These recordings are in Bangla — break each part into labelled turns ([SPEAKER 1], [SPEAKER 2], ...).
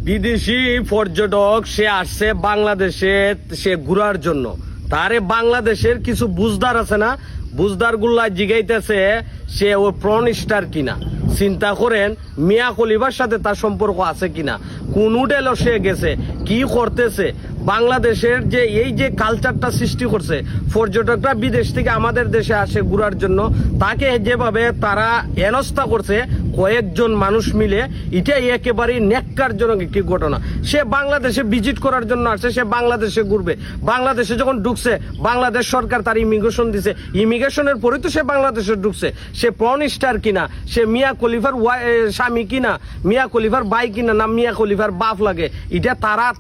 [SPEAKER 1] বিদেশি পর্যটক সে আসছে বাংলাদেশে সে ঘুরার জন্য। তারে বাংলাদেশের কিছু বুঝদার আছে না, বুঝদার গুলা জিগাইতেছে সে ওই প্রন স্টার কিনা। চিন্তা করেন মিয়া খলিফার সাথে তার সম্পর্ক আছে কিনা, কোন হোটেলে সে গেছে, কি করতেছে। বাংলাদেশের যে এই যে কালচারটা সৃষ্টি করছে, পর্যটকরা বিদেশ থেকে আমাদের দেশে আসে ঘুরার জন্য, তাকে যেভাবে তারা হেনস্থা করছে কয়েকজন মানুষ মিলে, এটাই একেবারেই ন্যাক্কারজনক একটি ঘটনা। সে বাংলাদেশে ভিজিট করার জন্য আসছে, সে বাংলাদেশে ঘুরবে। বাংলাদেশে যখন ঢুকছে, বাংলাদেশ সরকার তার ইমিগ্রেশন দিছে, ইমিগ্রেশনের পরে তো সে বাংলাদেশে ঢুকছে। সে পর্ন স্টার কিনা, সে মিয়া খলিফার স্বামী কিনা, মিয়া খলিফার ভাই কিনা, না মিয়া খলিফার বাপ লাগে, এটা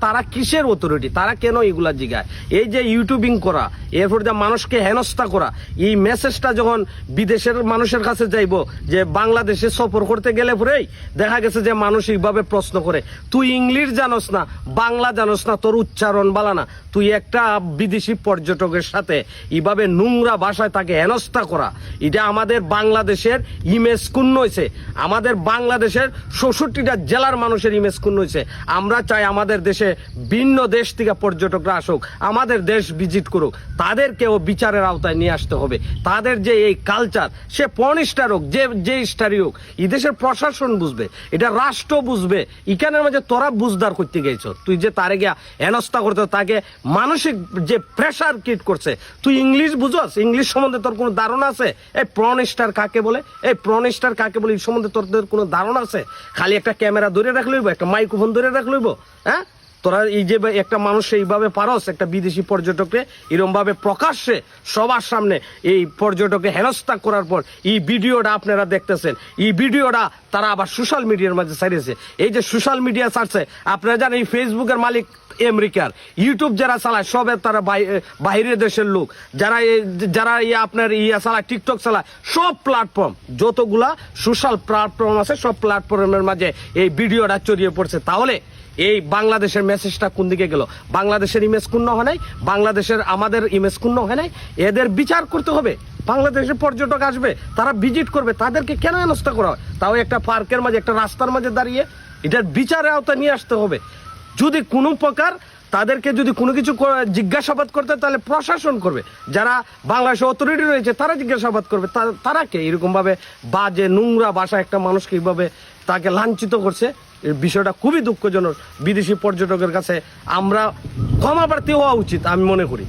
[SPEAKER 1] তারা কিসের অথরিটি? তারা কেন এগুলা জিগায়? এই যে ইউটিউবিং করা, এরপর যে মানুষকে হেনস্থা করা, এই মেসেজটা যখন বিদেশের মানুষের কাছে যাইব যে বাংলাদেশে সফর করতে গেলে পরেই দেখা গেছে যে মানুষ এইভাবে প্রশ্ন করে, তুই ইংলিশ জানোস না, বাংলা জানোস না, তোর উচ্চারণ বালা না, তুই একটা বিদেশি পর্যটকের সাথে এইভাবে নোংরা ভাষায় তাকে হেনস্থা করা, এটা আমাদের বাংলাদেশের ইমেজ ক্ষুণ্ণ হয়েছে। আমাদের বাংলাদেশের ৬৬টা জেলার মানুষের ইমেজ ক্ষুণ্ণ হয়েছে। আমরা চাই আমাদের দেশে ভিন্ন দেশ থেকে পর্যটকরা আসুক, আমাদের দেশ ভিজিট করুক, তাদেরকেও বিচারের আওতায় নিয়ে আসতে হবে। তাদের যে এই কালচার, সে পর্ন স্টার হোক, যে স্টারই হোক, এই দেশের প্রশাসন বুঝবে, এটা রাষ্ট্র বুঝবে। এখানের মাঝে তোরা বুঝদার করতে গেছ, তুই যে তারে গিয়া হেনস্থা করতে, তাকে মানসিক যে প্রেশার ক্রিয়েট করছে। তুই ইংলিশ বুঝস? ইংলিশ সম্বন্ধে তোর কোনো ধারণা আছে? এই পর্ন স্টার কাকে বলে, এই পর্ন স্টার কাকে বলে, এই সম্বন্ধে তোদের কোনো ধারণা আছে? খালি একটা ক্যামেরা ধরে রাখ লইব, একটা মাইক্রোফোন ধরে রাখ লইব, হ্যাঁ? তোরা এই যে একটা মানুষ এইভাবে পারস একটা বিদেশি পর্যটককে এরকম ভাবে প্রকাশ্যে সবার সামনে এই পর্যটকে হেনস্থা করার পর এই ভিডিওটা আপনারা দেখতেছেন, এই ভিডিওটা তারা আবার সোশ্যাল মিডিয়ার মাঝে ছাড়িয়েছে। এই যে সোশ্যাল মিডিয়া ছাড়ছে, আপনারা জানেন এই ফেসবুকের মালিক আমেরিকার, ইউটিউব যারা চালায় সবে তারা বাইরের দেশের লোক, যারা আপনার চালায়, টিকটক চালায়, সব প্ল্যাটফর্ম যতগুলা সোশ্যাল প্ল্যাটফর্ম আছে সব প্ল্যাটফর্মের মাঝে এই ভিডিওটা ছড়িয়ে পড়ছে। তাহলে এই বাংলাদেশের মেসেজটা কোন দিকে গেল? বাংলাদেশের ইমেজ ক্ষুণ্ণ হয় নাই, বাংলাদেশের আমাদের ইমেজ ক্ষুণ্ণ হয় নাই। এদের বিচার করতে হবে। বাংলাদেশের পর্যটক আসবে, তারা ভিজিট করবে, তাদেরকে কেন হেনস্থা করা হয়? তাও একটা পার্কের মাঝে, একটা রাস্তার মাঝে দাঁড়িয়ে। এটার বিচারের আওতায় নিয়ে আসতে হবে। যদি কোনো প্রকার তাদেরকে যদি কোনো কিছু জিজ্ঞাসাবাদ করতে, তাহলে প্রশাসন করবে, যারা বাংলাদেশে অথরিটি রয়েছে তারা জিজ্ঞাসাবাদ করবে। তারা কে এরকম ভাবে বাজে নোংরা ভাষা একটা মানুষকে এইভাবে তাকে লাঞ্ছিত করছে? এই বিষয়টা খুবই দুঃখজনক। বিদেশি পর্যটকের কাছে আমরা ক্ষমা প্রার্থী হওয়া উচিত আমি মনে করি।